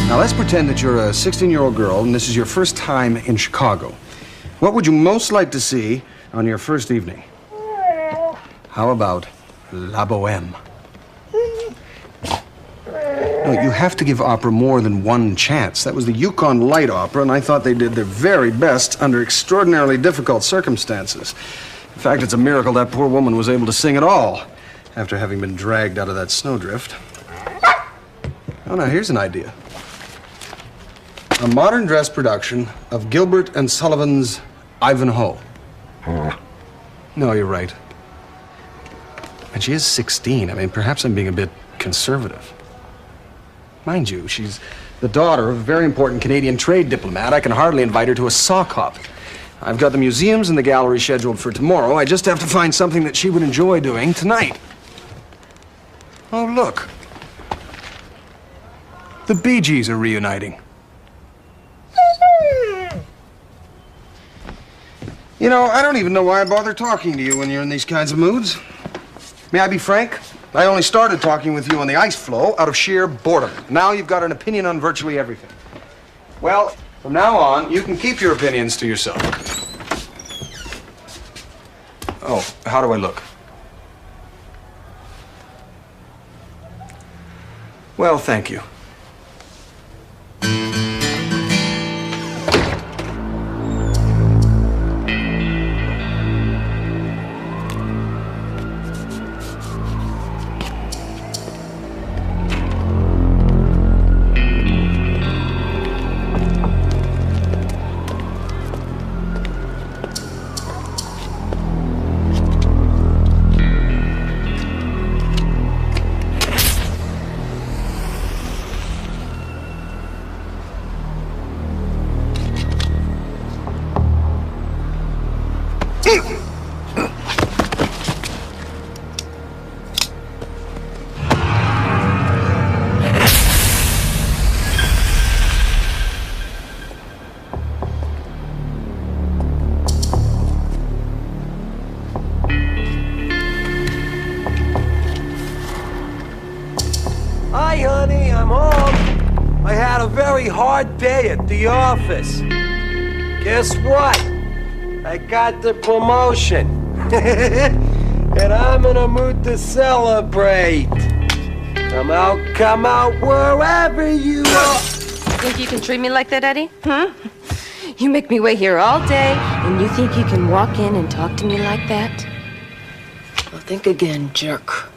Now, let's pretend that you're a 16-year-old girl and this is your first time in Chicago. What would you most like to see on your first evening? How about La Boheme? No, you have to give opera more than one chance. That was the Yukon Light Opera, and I thought they did their very best under extraordinarily difficult circumstances. In fact, it's a miracle that poor woman was able to sing at all after having been dragged out of that snowdrift. Oh, now, here's an idea. A modern dress production of Gilbert and Sullivan's Ivanhoe. No, you're right. And she is 16. I mean, perhaps I'm being a bit conservative. Mind you, she's the daughter of a very important Canadian trade diplomat. I can hardly invite her to a sock hop. I've got the museums and the gallery scheduled for tomorrow. I just have to find something that she would enjoy doing tonight. Oh, look. The Bee Gees are reuniting. You know, I don't even know why I bother talking to you when you're in these kinds of moods. May I be frank? I only started talking with you on the ice floe out of sheer boredom. Now you've got an opinion on virtually everything. Well, from now on, you can keep your opinions to yourself. Oh, how do I look? Well, thank you. Hi, honey, I'm home. I had a very hard day at the office. Guess what? I got the promotion. And I'm in a mood to celebrate. Come out, wherever you are. Think you can treat me like that, Eddie? You make me wait here all day, and you think you can walk in and talk to me like that? Well, think again, jerk.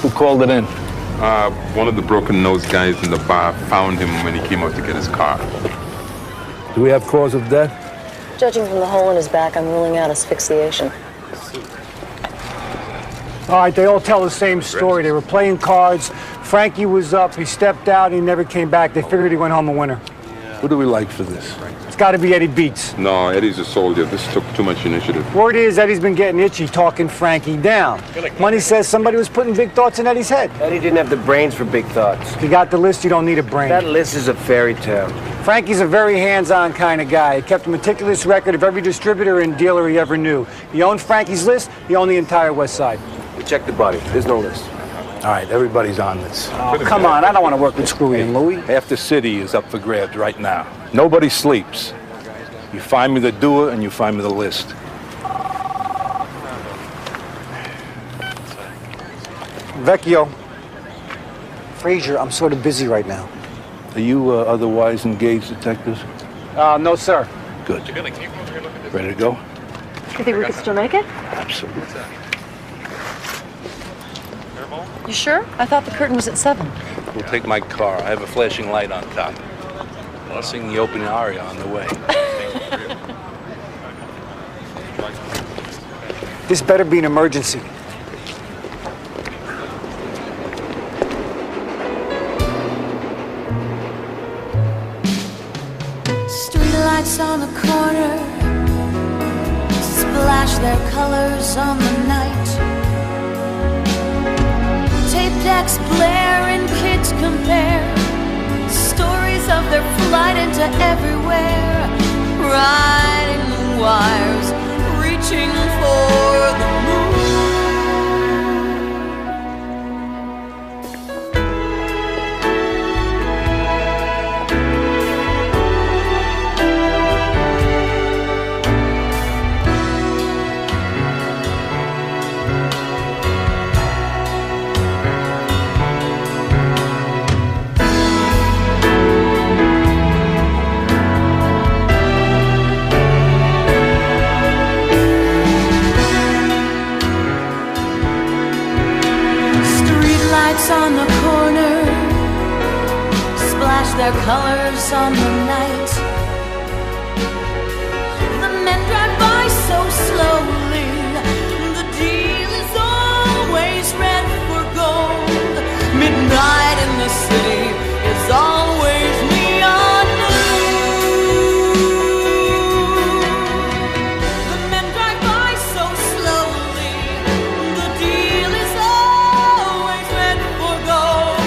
Who called it in? One of the broken-nosed guys in the bar found him when he came out to get his car. Do we have cause of death? Judging from the hole in his back, I'm ruling out asphyxiation. All right, they all tell the same story. They were playing cards. Frankie was up. He stepped out. He never came back. They figured he went home a winner. Who do we like for this? It's got to be Eddie Beats. No, Eddie's a soldier. This took too much initiative. Word is Eddie's been getting itchy talking Frankie down. Money says somebody was putting big thoughts in Eddie's head. Eddie didn't have the brains for big thoughts. If you got the list, you don't need a brain. That list is a fairy tale. Frankie's a very hands-on kind of guy. He kept a meticulous record of every distributor and dealer he ever knew. He owned Frankie's list. He owned the entire West Side. We checked the body. There's no list. All right, everybody's on this. Oh, come on. I don't want to work with Screwy and Louie. Half the city is up for grabs right now. Nobody sleeps. You find me the doer and you find me the list. Vecchio. Frazier, I'm sort of busy right now. Are you otherwise engaged, detectives? No, sir. Good. Ready to go? You think we could still make it? Absolutely. You sure? I thought the curtain was at 7. We'll take my car. I have a flashing light on top. I'll sing the opening aria on the way. This better be an emergency. Streetlights on the corner splash their colors on the night. Tape decks blare and kids compare stories of their flight into everywhere, riding the wires, reaching for the moon. On the corner splash their colors on the night. The men drive by so slowly. The deal is always red for gold. Midnight in the city is always neon blue. The men drive by so slowly. The deal is always red for gold.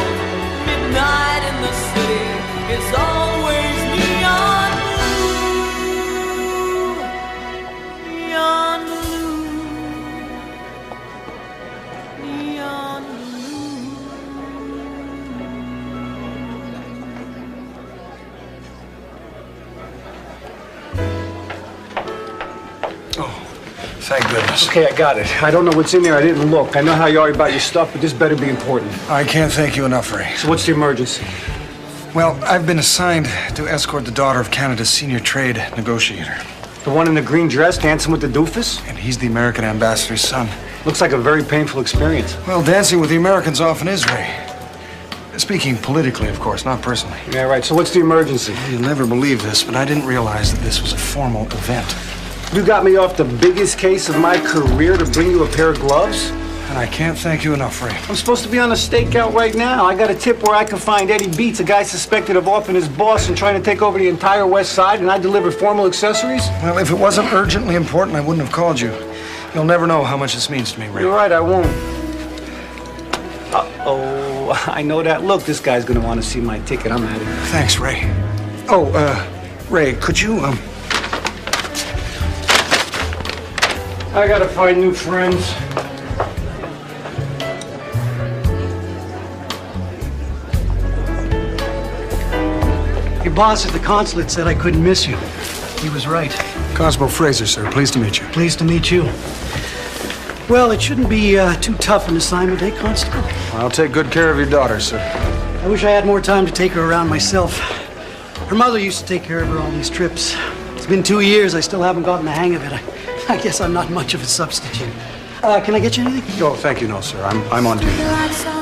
Midnight in the city is always neon blue. Neon blue. Neon blue. Thank goodness. Okay, I got it. I don't know what's in there. I didn't look. I know how you are about your stuff, but this better be important. I can't thank you enough, Ray. So what's the emergency? Well, I've been assigned to escort the daughter of Canada's senior trade negotiator. The one in the green dress dancing with the doofus? And he's the American ambassador's son. Looks like a very painful experience. Well, dancing with the Americans often is, Ray. Speaking politically, of course, not personally. Yeah, right. So what's the emergency? You'll never believe this, but I didn't realize that this was a formal event. You got me off the biggest case of my career to bring you a pair of gloves? And I can't thank you enough, Ray. I'm supposed to be on a stakeout right now. I got a tip where I can find Eddie Beats, a guy suspected of offing his boss and trying to take over the entire West Side, and I deliver formal accessories? Well, if it wasn't urgently important, I wouldn't have called you. You'll never know how much this means to me, Ray. You're right, I won't. Uh-oh, I know that look. This guy's gonna want to see my ticket. I'm at it. Thanks, Ray. Oh, Ray, could you, I gotta find new friends. Your boss at the consulate said I couldn't miss you. He was right. Constable Fraser, sir. Pleased to meet you. Pleased to meet you. Well, it shouldn't be too tough an assignment, eh, Constable? I'll take good care of your daughter, sir. I wish I had more time to take her around myself. Her mother used to take care of her on these trips. It's been 2 years. I still haven't gotten the hang of it. I guess I'm not much of a substitute. Can I get you anything? Oh, thank you, no, sir. I'm on duty.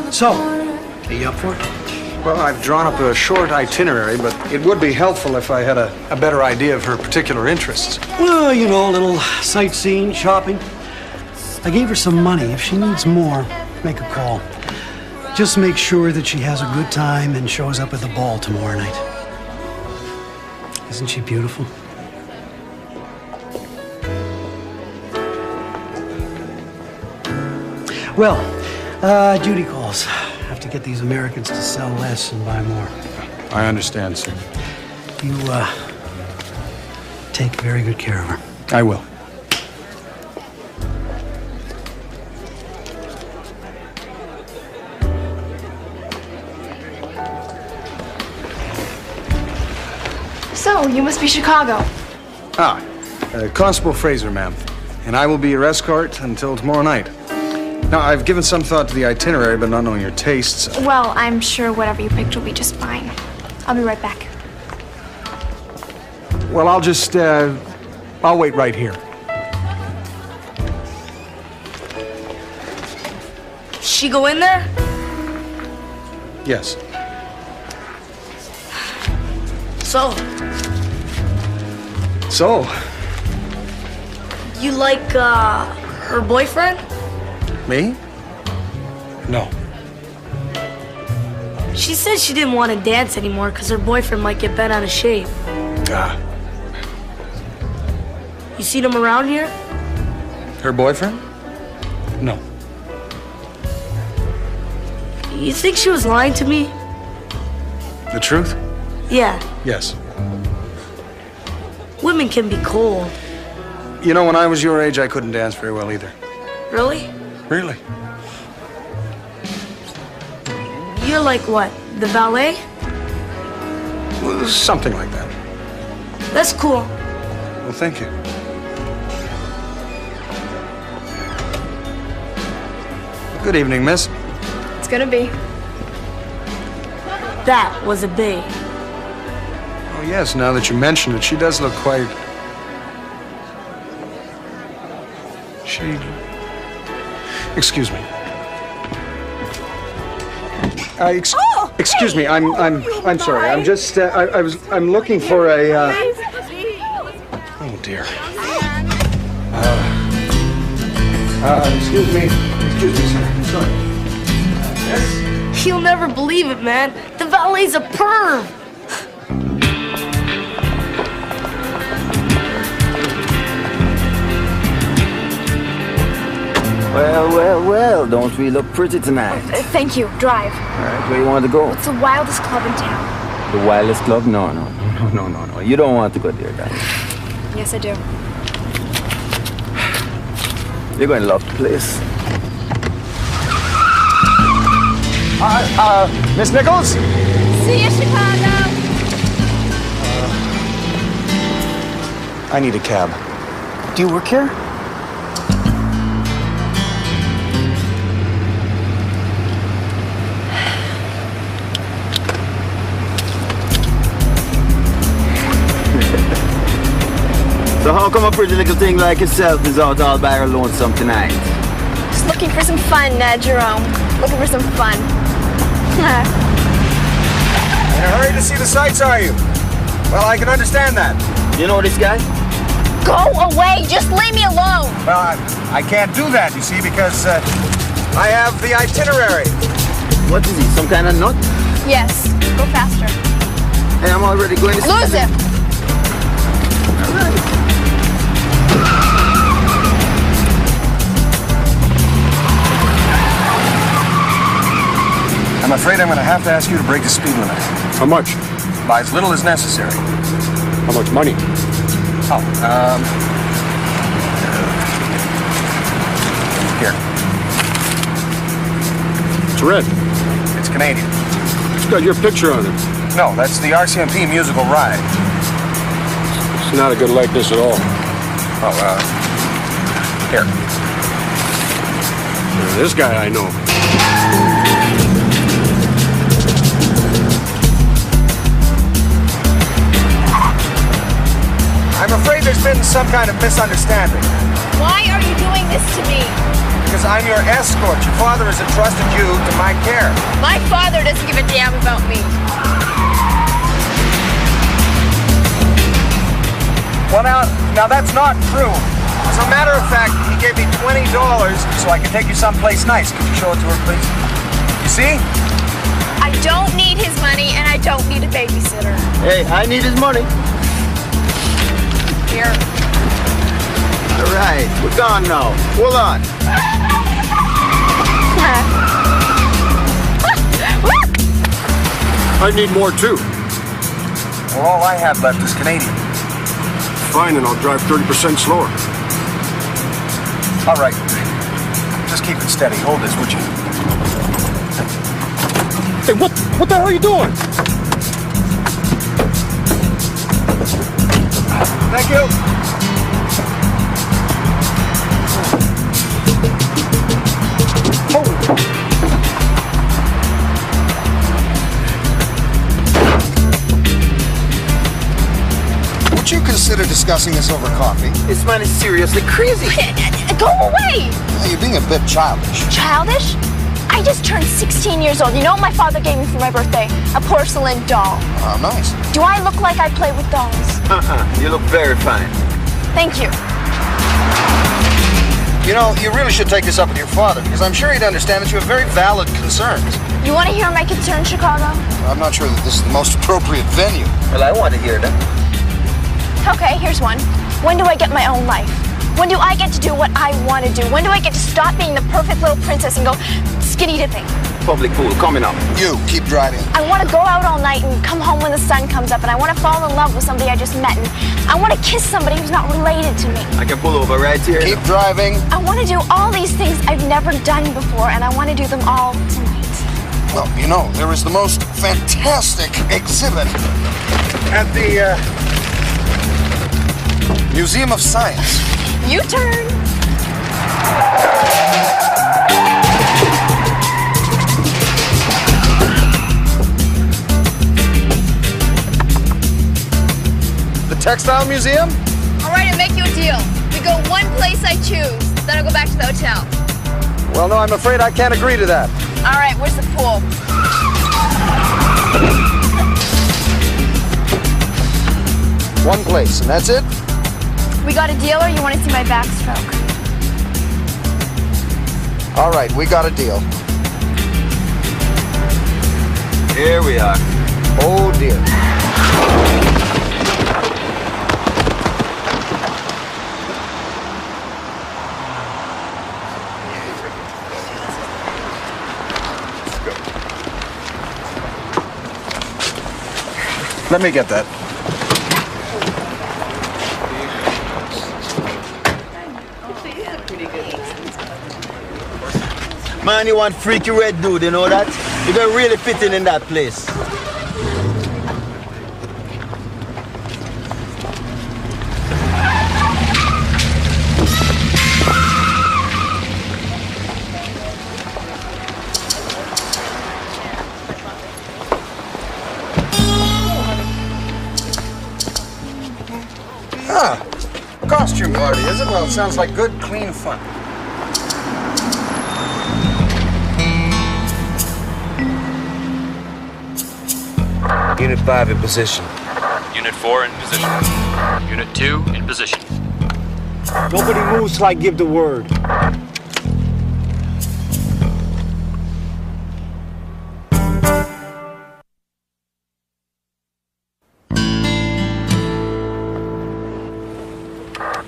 So, are you up for it? Well, I've drawn up a short itinerary, but it would be helpful if I had a better idea of her particular interests. Well, you know, a little sightseeing, shopping. I gave her some money. If she needs more, make a call. Just make sure that she has a good time and shows up at the ball tomorrow night. Isn't she beautiful? Well, duty calls. Have to get these Americans to sell less and buy more. I understand, sir. You, take very good care of her. I will. So, you must be Chicago. Constable Fraser, ma'am. And I will be your escort until tomorrow night. Now, I've given some thought to the itinerary, but not knowing your tastes. Well, I'm sure whatever you picked will be just fine. I'll be right back. Well, I'll wait right here. She go in there? Yes. So, you like, her boyfriend? Me? No. She said she didn't want to dance anymore because her boyfriend might get bent out of shape. You seen him around here? Her boyfriend? No. You think she was lying to me? The truth? Yeah. Yes. Women can be cold. You know, when I was your age, I couldn't dance very well either. Really? Really? You're like what? The ballet? Well, something like that. That's cool. Well, thank you. Good evening, miss. It's gonna be. That was a babe. Oh, yes, now that you mention it, she does look quite... Excuse me. Excuse me. I'm sorry. I'm just. I'm looking for a. Oh dear. Excuse me. Excuse me, sir. I'm sorry. Yes. You'll never believe it, man. The valet's a perv. Well, don't we look pretty tonight? Thank you. Drive. All right, where you want to go? It's the wildest club in town. The wildest club? No. You don't want to go there, darling. Yes, I do. You're going to love the place. Miss Nichols? See you, Chicago. I need a cab. Do you work here? So how come a pretty little thing like yourself is out all by her lonesome tonight? Just looking for some fun, Jerome. Looking for some fun. In a hurry to see the sights, are you? Well, I can understand that. You know this guy? Go away! Just leave me alone! Well, I can't do that, you see, because I have the itinerary. What is he, some kind of nut? Yes. Go faster. Hey, I'm already going to... Lose him! All right. I'm afraid I'm going to have to ask you to break the speed limit. How much? By as little as necessary. How much money? Here. It's red. It's Canadian. It's got your picture on it. No, that's the RCMP musical ride. It's not a good likeness at all. Here. This guy I know. I'm afraid there's been some kind of misunderstanding. Why are you doing this to me? Because I'm your escort. Your father has entrusted you to my care. My father doesn't give a damn about me. Well, now that's not true. As a matter of fact, he gave me $20 so I could take you someplace nice. Could you show it to her, please? You see? I don't need his money, and I don't need a babysitter. Hey, I need his money. Here. All right, we're gone now. Hold on. I need more too. Well, all I have left is Canadian. Fine, and I'll drive 30% slower. All right. Just keep it steady. Hold this, would you? Hey, what the hell are you doing? Thank you. consider discussing this over coffee? This man is seriously crazy. Go away! You're being a bit childish. Childish? I just turned 16 years old. You know what my father gave me for my birthday? A porcelain doll. Oh, nice. Do I look like I play with dolls? You look very fine. Thank you. You know, you really should take this up with your father, because I'm sure he'd understand that you have very valid concerns. You want to hear my concerns, Chicago? I'm not sure that this is the most appropriate venue. Well, I want to hear that. Okay, here's one. When do I get my own life? When do I get to do what I want to do? When do I get to stop being the perfect little princess and go skinny dipping? Public pool coming up. You, keep driving. I want to go out all night and come home when the sun comes up, and I want to fall in love with somebody I just met, and I want to kiss somebody who's not related to me. I can pull over right here. Keep driving. I want to do all these things I've never done before, and I want to do them all tonight. Well, you know, there is the most fantastic exhibit at the Museum of Science. U-turn. The Textile Museum? All right, I'll make you a deal. We go one place I choose, then I'll go back to the hotel. Well, no, I'm afraid I can't agree to that. All right, where's the pool? One place, and that's it? We got a deal, or you want to see my backstroke? All right, we got a deal. Here we are. Oh, dear. Let me get that. Man, you want freaky red dude, you know that? You're gonna really fit in that place. Ah, a costume party, is it? Well, it sounds like good, clean fun. Unit 5 in position. Unit 4 in position. Unit 2 in position. Nobody moves till I give the word.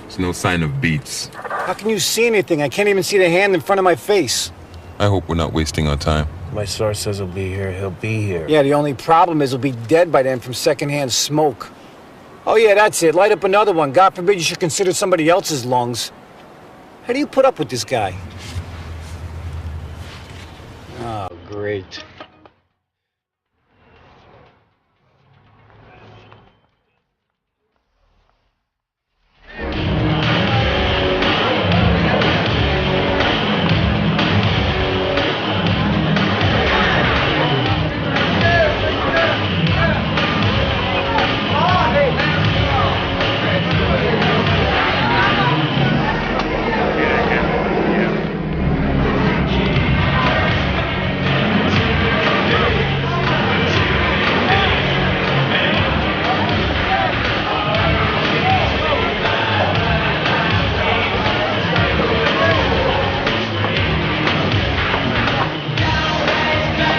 There's no sign of beats. How can you see anything? I can't even see the hand in front of my face. I hope we're not wasting our time. My source says he'll be here. He'll be here. Yeah, the only problem is he'll be dead by then from secondhand smoke. Oh yeah, that's it. Light up another one. God forbid you should consider somebody else's lungs. How do you put up with this guy? Oh, great.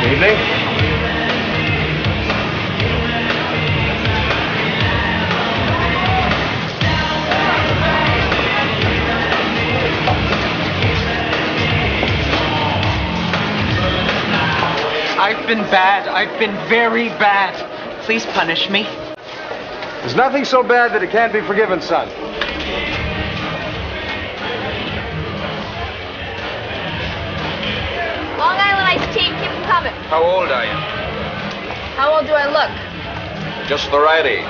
Evening. I've been bad. I've been very bad. Please punish me. There's nothing so bad that it can't be forgiven, son. Long Island iced tea, keep them coming. How old are you? How old do I look? Just the right age.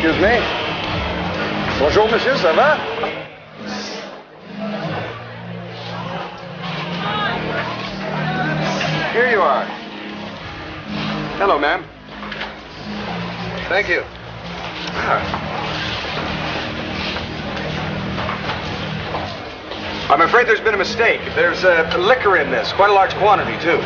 Excuse me. Bonjour, monsieur, ça va? Here you are. Hello, ma'am. Thank you. I'm afraid there's been a mistake. There's liquor in this, quite a large quantity, too.